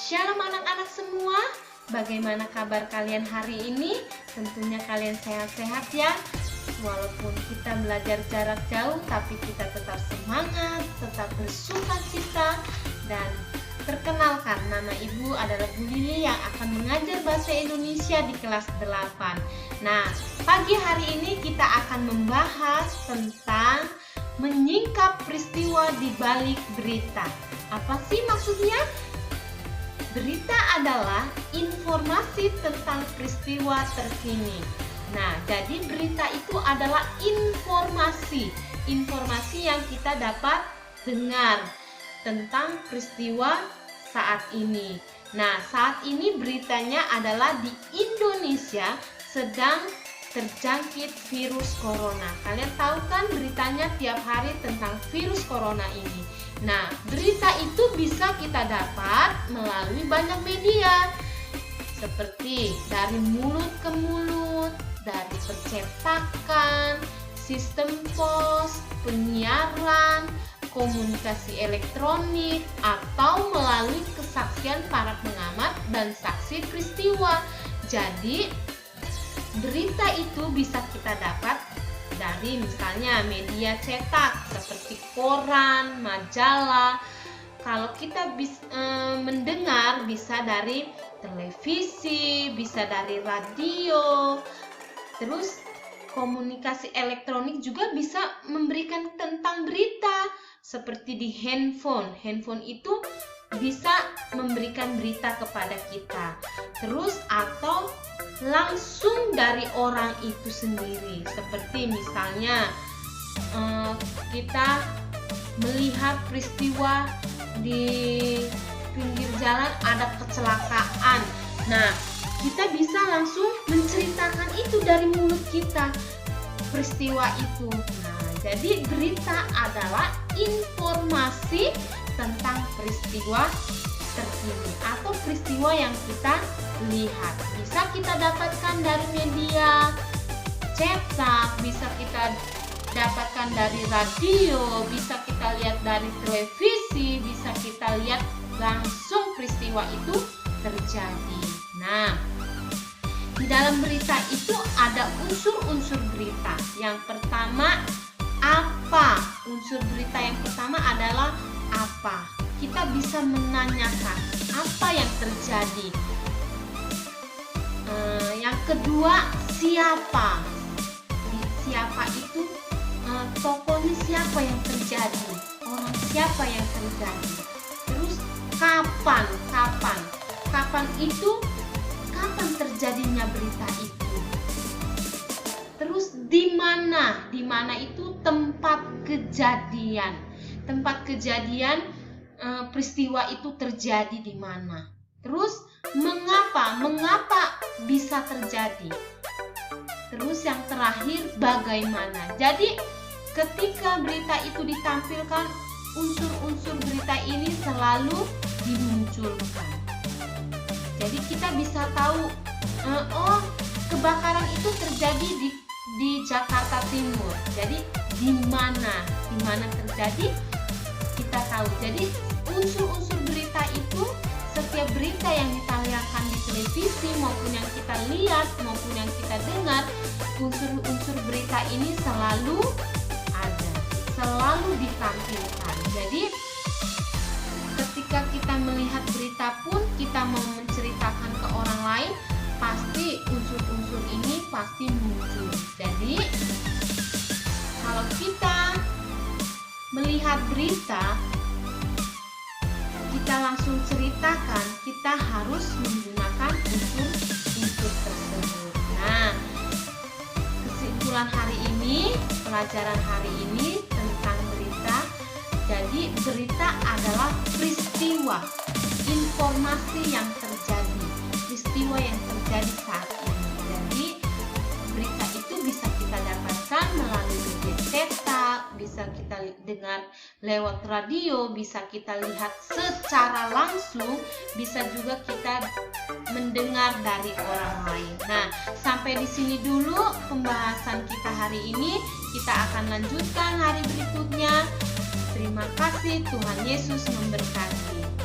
Shalom anak-anak semua, bagaimana kabar kalian hari ini? Tentunya kalian sehat-sehat ya. Walaupun kita belajar jarak jauh, tapi kita tetap semangat, tetap bersukacita. Dan perkenalkan, nama ibu adalah Bu Lili yang akan mengajar bahasa Indonesia di kelas 8. Nah, pagi hari ini kita akan membahas tentang menyingkap peristiwa di balik berita. Apa sih maksudnya? Berita adalah informasi tentang peristiwa terkini. Nah, jadi berita itu adalah informasi yang kita dapat dengar tentang peristiwa saat ini. Nah, saat ini beritanya adalah di Indonesia sedang terjangkit virus corona. Kalian tahu kan beritanya tiap hari tentang virus corona ini. Nah, berita itu bisa kita dapat melalui banyak media, seperti dari mulut ke mulut, dari percetakan, sistem pos, penyiaran, komunikasi elektronik, atau melalui kesaksian para pengamat dan saksi peristiwa. Jadi, berita itu bisa kita dapat dari misalnya media cetak seperti koran, majalah. Kalau kita mendengar bisa dari televisi, bisa dari radio. Terus komunikasi elektronik juga bisa memberikan tentang berita seperti di handphone. Handphone itu bisa memberikan berita kepada kita. Terus atau langsung dari orang itu sendiri, seperti misalnya kita melihat peristiwa di pinggir jalan ada kecelakaan. Nah, kita bisa langsung menceritakan itu dari mulut kita, peristiwa itu. Nah, jadi berita adalah informasi tentang peristiwa terkini atau peristiwa yang kita lihat. Bisa kita dapatkan dari media cetak, bisa kita dapatkan dari radio, bisa kita lihat dari televisi, bisa kita lihat langsung peristiwa itu terjadi. Nah, di dalam berita itu ada unsur-unsur berita. Yang pertama, apa? Unsur berita yang pertama adalah apa? Kita bisa menanyakan apa yang terjadi. Yang kedua, siapa? Siapa itu tokohnya, siapa yang terjadi? Orang siapa yang terjadi? Terus kapan? Kapan itu? Kapan terjadinya berita itu? Terus di mana? Di mana itu tempat kejadian? Tempat kejadian peristiwa itu terjadi di mana? Terus mengapa bisa terjadi? Terus yang terakhir, bagaimana? Jadi ketika berita itu ditampilkan, unsur-unsur berita ini selalu dimunculkan. Jadi kita bisa tahu, oh kebakaran itu terjadi di Jakarta Timur. Jadi di mana terjadi kita tahu. Jadi unsur-unsur berita itu, setiap berita yang ditayangkan di televisi maupun yang kita lihat maupun yang kita dengar, unsur-unsur berita ini selalu ada, selalu ditampilkan. Jadi ketika kita melihat berita pun, kita mau menceritakan ke orang lain, pasti unsur-unsur ini pasti muncul. Jadi kalau kita melihat berita, kita langsung ceritakan, kita harus menggunakan unsur-unsur tersebut. Nah, kesimpulan hari ini, pelajaran hari ini tentang berita. Jadi berita adalah peristiwa, informasi yang terjadi, peristiwa yang terjadi saat ini. Jadi berita itu bisa kita dapatkan melalui media cetak, bisa kita dengar lewat radio, bisa kita lihat secara langsung, bisa juga kita mendengar dari orang lain. Nah, sampai di sini dulu pembahasan kita hari ini. Kita akan lanjutkan hari berikutnya. Terima kasih, Tuhan Yesus memberkati.